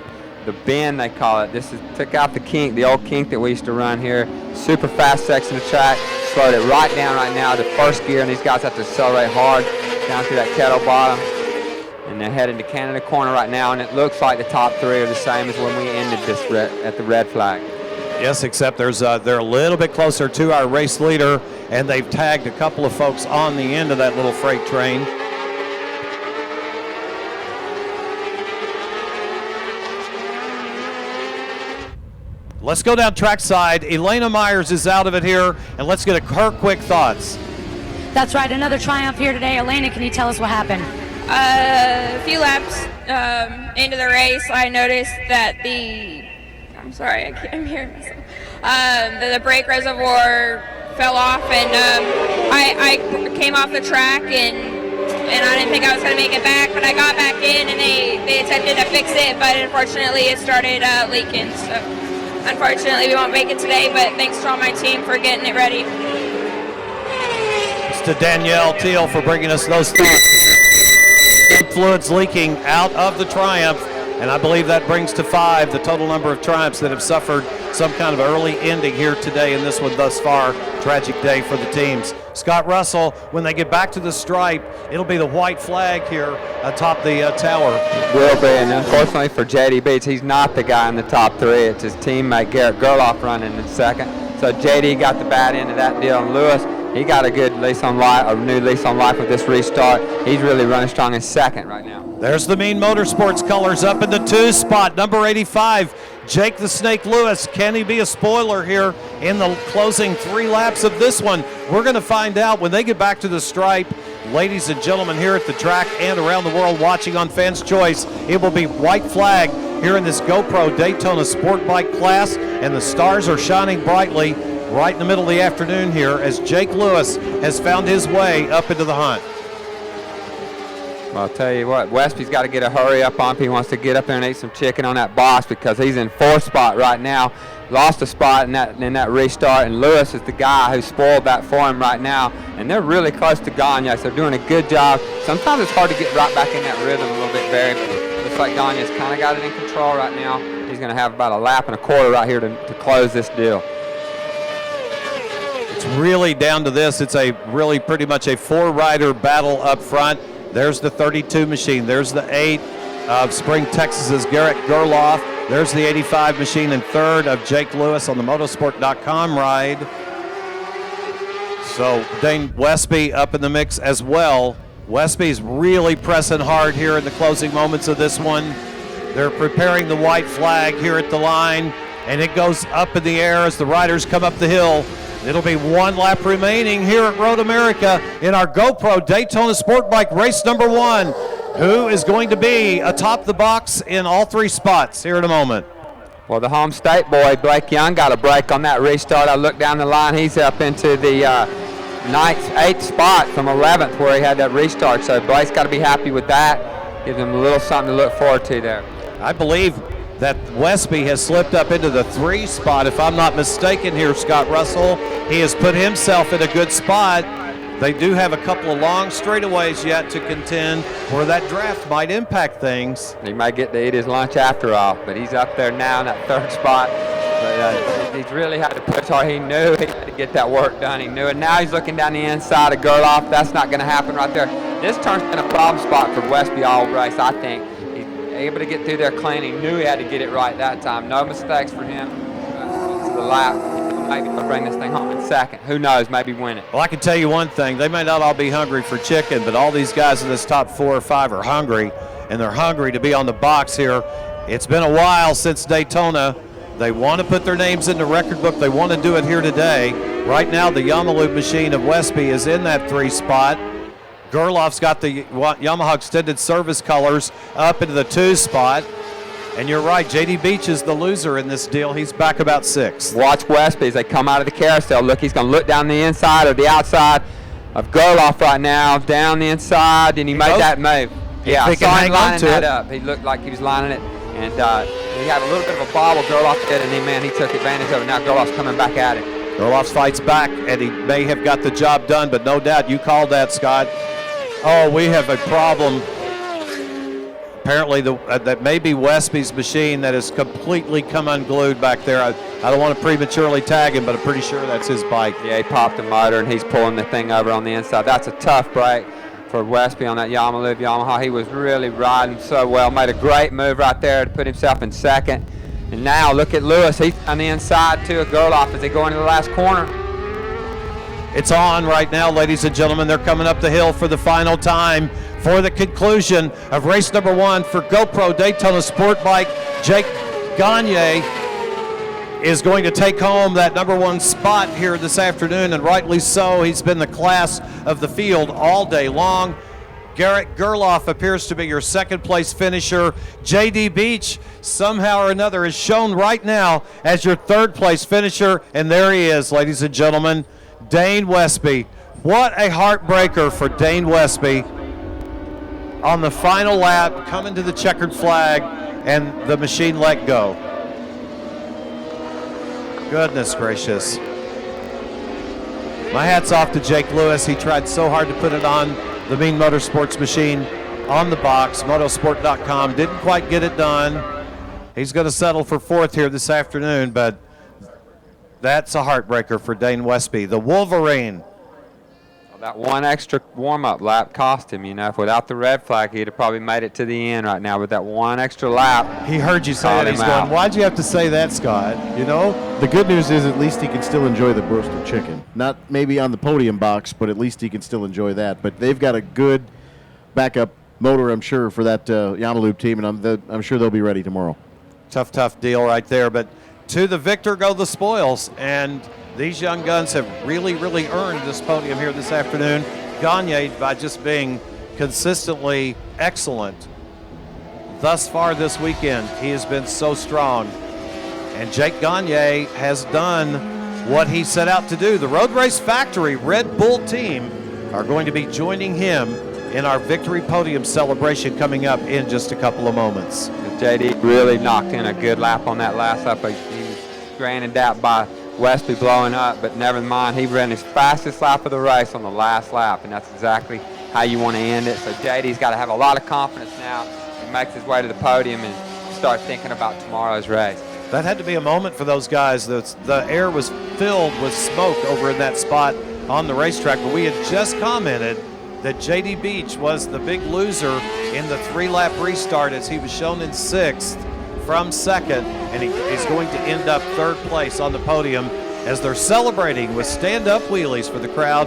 bend, they call it. This took out the kink, the old kink that we used to run here. Super fast section of track. Slowed it right down right now to 1st gear, and these guys have to accelerate hard down through that kettle bottom. And they're heading to Canada Corner right now, and it looks like the top 3 are the same as when we ended this at the red flag. Yes, except they're a little bit closer to our race leader, and they've tagged a couple of folks on the end of that little freight train. Let's go down trackside. Elena Myers is out of it here, and let's get her quick thoughts. That's right, another triumph here today. Elena, can you tell us what happened? A few laps into the race, I noticed that I'm hearing myself. The brake reservoir fell off, and I came off the track, and I didn't think I was going to make it back, but I got back in, and they attempted to fix it, but unfortunately it started leaking. So unfortunately we won't make it today, but thanks to all my team for getting it ready. It's to Danielle Teal for bringing us those thoughts. Fluids leaking out of the Triumph And I believe that brings to 5 the total number of triumphs that have suffered some kind of early ending here today in this one thus far. Tragic day for the teams. Scott Russell, when they get back to the stripe, it'll be the white flag here atop the tower. Will be, and unfortunately for JD Beach, he's not the guy in the top 3. It's his teammate Garrett Gerloff running in second. So JD got the bad end of that deal, and Lewis, he got a good lease on life, a new lease on life with this restart. He's really running strong in second right now. There's the Mean Motorsports colors up in the 2 spot, number 85, Jake the Snake Lewis. Can he be a spoiler here in the closing 3 laps of this one? We're going to find out when they get back to the stripe. Ladies and gentlemen here at the track and around the world watching on Fans Choice, it will be white flag here in this GoPro Daytona SportBike class, and the stars are shining brightly right in the middle of the afternoon here as Jake Lewis has found his way up into the hunt. Well, I'll tell you what, Westby's got to get a hurry up on him. He wants to get up there and eat some chicken on that box because he's in 4th spot right now. Lost a spot in that restart, and Lewis is the guy who spoiled that for him right now. And they're really close to Gagne, so they're doing a good job. Sometimes it's hard to get right back in that rhythm a little bit, Barry. Looks like Gagne's kind of got it in control right now. He's going to have about a lap and a quarter right here to close this deal. It's really down to this. It's a really pretty much a 4-rider battle up front. There's the 32 machine. There's the 8 of Spring Texas's Garrett Gerloff. There's the 85 machine in 3rd of Jake Lewis on the motorsport.com ride. So Dane Westby up in the mix as well. Westby's really pressing hard here in the closing moments of this one. They're preparing the white flag here at the line, and it goes up in the air as the riders come up the hill. It'll be 1 lap remaining here at Road America in our GoPro Daytona SportBike race number 1. Who is going to be atop the box in all 3 spots here in a moment? Well, the home state boy, Blake Young, got a break on that restart. I looked down the line. He's up into the 8th spot from 11th where he had that restart. So Blake's got to be happy with that. Gives him a little something to look forward to there. I believe that Westby has slipped up into the 3 spot, if I'm not mistaken here, Scott Russell. He has put himself in a good spot. They do have a couple of long straightaways yet to contend where that draft might impact things. He might get to eat his lunch after all, but he's up there now in that 3rd spot. But he's really had to push hard. He knew he had to get that work done. He knew it. Now he's looking down the inside of Gerloff. That's not going to happen right there. This turn's been a problem spot for Westby all race, I think. Able to get through there clean. He knew he had to get it right that time. No mistakes for him. The lap. Maybe he'll bring this thing home in 2nd. Who knows? Maybe win it. Well, I can tell you one thing. They may not all be hungry for chicken, but all these guys in this top 4 or 5 are hungry, and they're hungry to be on the box here. It's been a while since Daytona. They want to put their names in the record book. They want to do it here today. Right now, the Yamaha machine of Westby is in that 3 spot. Gerloff's got the Yamaha extended service colors up into the 2 spot. And you're right, JD Beach is the loser in this deal. He's back about 6th. Watch Westby as they come out of the carousel. Look, he's going to look down the inside or the outside of Gerloff right now, down the inside, and he made that move. Yeah, I saw him lining that up. He looked like he was lining it, and he had a little bit of a bobble. Gerloff did, and he took advantage of it. Now Gerloff's coming back at it. Gerloff fights back, and he may have got the job done, but no doubt you called that, Scott. Oh, we have a problem. Apparently, that may be Westby's machine that has completely come unglued back there. I don't want to prematurely tag him, but I'm pretty sure that's his bike. Yeah, he popped the motor, and he's pulling the thing over on the inside. That's a tough break for Westby on that Yamaha. He was really riding so well. Made a great move right there to put himself in 2nd. And now look at Lewis. He's on the inside, too, of Gerloff as they go into the last corner. It's on right now, ladies and gentlemen. They're coming up the hill for the final time for the conclusion of race number 1 for GoPro Daytona SportBike. Jake Gagne is going to take home that number 1 spot here this afternoon, and rightly so. He's been the class of the field all day long. Garrett Gerloff appears to be your 2nd place finisher. JD Beach, somehow or another, is shown right now as your 3rd place finisher, and there he is, ladies and gentlemen, Dane Westby. What a heartbreaker for Dane Westby. On the final lap, coming to the checkered flag, and the machine let go. Goodness gracious. My hat's off to Jake Lewis. He tried so hard to put it on the Mean Motorsports machine. on the box. Motorsport.com didn't quite get it done. He's going to settle for 4th here this afternoon, but that's a heartbreaker for Dane Westby, the Wolverine. Well, that one extra warm-up lap cost him, you know. If without the red flag, he'd have probably made it to the end right now. With that one extra lap, he heard you say that. He's going, why'd you have to say that, Scott? You know, the good news is at least he can still enjoy the roasted chicken. Not maybe on the podium box, but at least he can still enjoy that. But they've got a good backup motor, I'm sure, for that Yamalupe team, and I'm sure they'll be ready tomorrow. Tough deal right there. But to the victor go the spoils, and these young guns have really earned this podium here this afternoon. Gagne, by just being consistently excellent thus far this weekend, he has been so strong. And Jake Gagne has done what he set out to do. The Road Race Factory Red Bull team are going to be joining him in our victory podium celebration coming up in just a couple of moments. JD really knocked in a good lap on that last lap. He was granted out by Westby blowing up, but never mind. He ran his fastest lap of the race on the last lap, and that's exactly how you want to end it. So JD's got to have a lot of confidence now. He makes his way to the podium and start thinking about tomorrow's race. That had to be a moment for those guys. The air was filled with smoke over in that spot on the racetrack, but we had just commented that J.D. Beach was the big loser in the 3-lap restart as he was shown in 6th from 2nd, and he's going to end up 3rd place on the podium as they're celebrating with stand-up wheelies for the crowd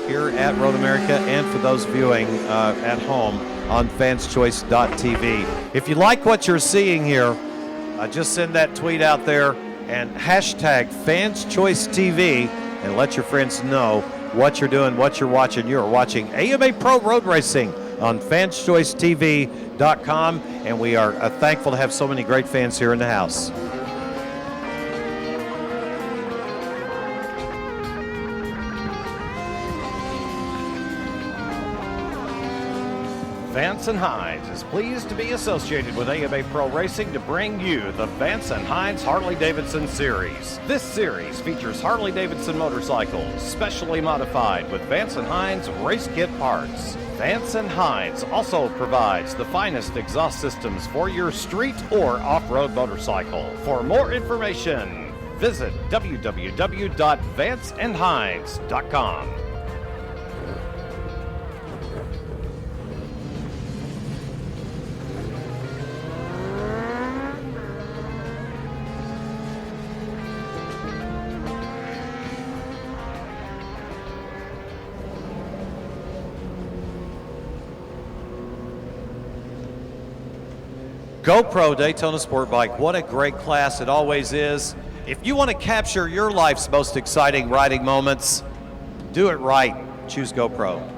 here at Road America and for those viewing at home on fanschoice.tv. If you like what you're seeing here, just send that tweet out there and hashtag fanschoicetv and let your friends know what you're doing, what you're watching. You're watching AMA Pro Road Racing on fanschoicetv.com, and we are thankful to have so many great fans here in the house. Vance and Hines is pleased to be associated with AMA Pro Racing to bring you the Vance and Hines Harley-Davidson Series. This series features Harley-Davidson motorcycles specially modified with Vance and Hines race kit parts. Vance and Hines also provides the finest exhaust systems for your street or off-road motorcycle. For more information, visit www.vanceandhines.com. GoPro Daytona SportBike, what a great class it always is. If you want to capture your life's most exciting riding moments, do it right. Choose GoPro.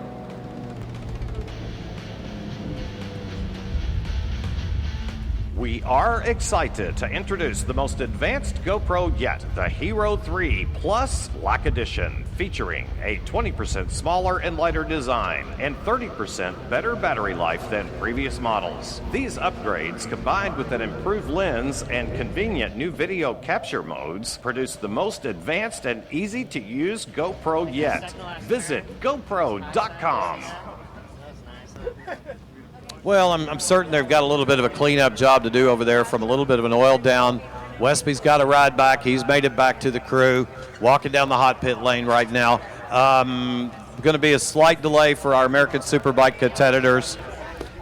We are excited to introduce the most advanced GoPro yet, the Hero 3 Plus Black Edition, featuring a 20% smaller and lighter design and 30% better battery life than previous models. These upgrades, combined with an improved lens and convenient new video capture modes, produce the most advanced and easy-to-use GoPro yet. Visit GoPro.com. Well, I'm certain they've got a little bit of a cleanup job to do over there from a little bit of an oil down. Westby's got a ride back. He's made it back to the crew, walking down the hot pit lane right now. Going to be a slight delay for our American Superbike competitors.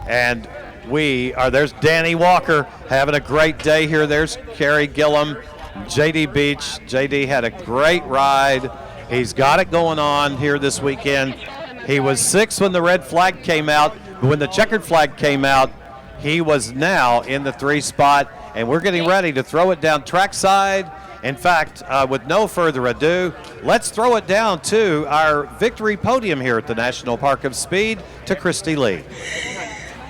And there's Danny Walker having a great day here. There's Kerry Gillum, J.D. Beach. J.D. had a great ride. He's got it going on here this weekend. He was 6th when the red flag came out. But when the checkered flag came out, he was now in the 3 spot, and we're getting ready to throw it down trackside. In fact, with no further ado, let's throw it down to our victory podium here at the National Park of Speed to Christy Lee.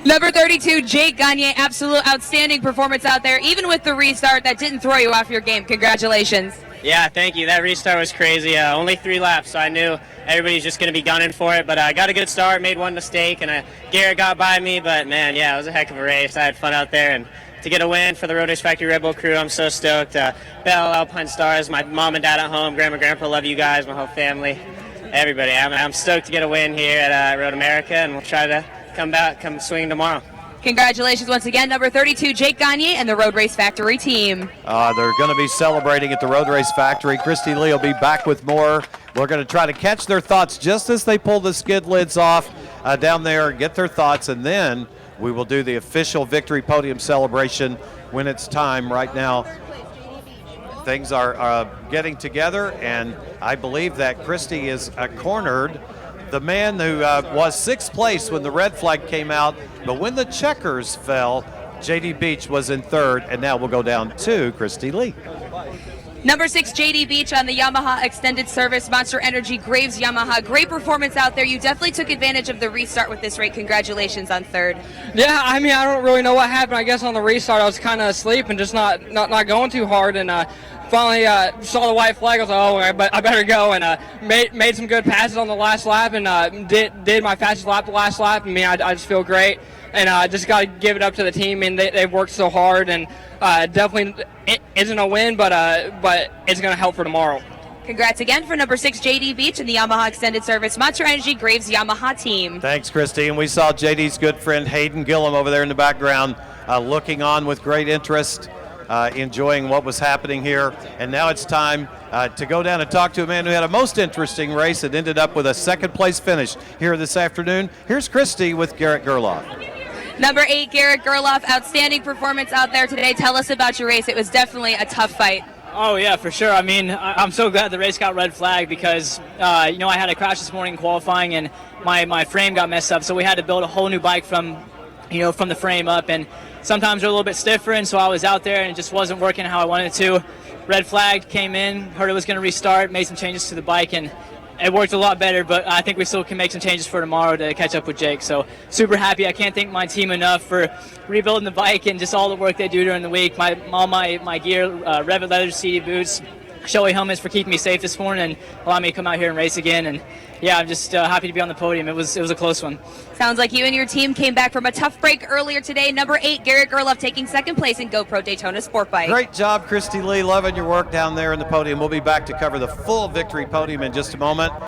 Number 32, Jake Gagne, absolute outstanding performance out there, even with the restart that didn't throw you off your game. Congratulations. Yeah, thank you. That restart was crazy. Only 3 laps, so I knew everybody's just going to be gunning for it. But I got a good start, made one mistake, and Garrett got by me. But, man, yeah, it was a heck of a race. I had fun out there. And to get a win for the Road Race Factory Red Bull crew, I'm so stoked. Bell, Alpine Stars, my mom and dad at home, grandma, grandpa, love you guys, my whole family, everybody. I'm stoked to get a win here at Road America, and we'll try to come swinging tomorrow. Congratulations once again, number 32, Jake Gagne and the Road Race Factory team. They're going to be celebrating at the Road Race Factory. Christy Lee will be back with more. We're going to try to catch their thoughts just as they pull the skid lids off down there, get their thoughts, and then we will do the official victory podium celebration when it's time. Right now, things are getting together, and I believe that Christy is cornered. The man who was 6th place when the red flag came out, but when the checkers fell, J.D. Beach was in 3rd, and now we'll go down to Christy Lee. Number 6, J.D. Beach on the Yamaha Extended Service Monster Energy Graves Yamaha. Great performance out there. You definitely took advantage of the restart with this rate. Congratulations on 3rd. Yeah, I mean, I don't really know what happened. I guess on the restart I was kind of asleep and just not going too hard, and finally saw the white flag. I was like, I better go, and made some good passes on the last lap, and did my fastest lap the last lap. I mean, I just feel great, and I just got to give it up to the team. I mean, they've worked so hard, and definitely it isn't a win, but it's going to help for tomorrow. Congrats again for number 6, J.D. Beach and the Yamaha Extended Service Monster Energy Graves Yamaha team. Thanks, Christy. And we saw J.D.'s good friend Hayden Gillum over there in the background looking on with great interest. Enjoying what was happening here. And now it's time to go down and talk to a man who had a most interesting race and ended up with a 2nd place finish here this afternoon. Here's Christy with Garrett Gerloff. Number 8, Garrett Gerloff, outstanding performance out there today. Tell us about your race. It was definitely a tough fight. Oh, yeah, for sure. I mean, I'm so glad the race got red flag because, I had a crash this morning in qualifying, and my frame got messed up, so we had to build a whole new bike from the frame up, and sometimes they're a little bit stiffer, and so I was out there and it just wasn't working how I wanted it to. Red flag came in, heard it was going to restart, made some changes to the bike, and it worked a lot better, but I think we still can make some changes for tomorrow to catch up with Jake. So super happy. I can't thank my team enough for rebuilding the bike and just all the work they do during the week. All my gear, Revit leather, CD boots, Shoei helmets for keeping me safe this morning and allowing me to come out here and race again. And yeah, I'm just happy to be on the podium. It was a close one. Sounds like you and your team came back from a tough break earlier today. Number 8, Garrett Gerloff taking 2nd place in GoPro Daytona SportBike. Great job, Christy Lee. Loving your work down there in the podium. We'll be back to cover the full victory podium in just a moment.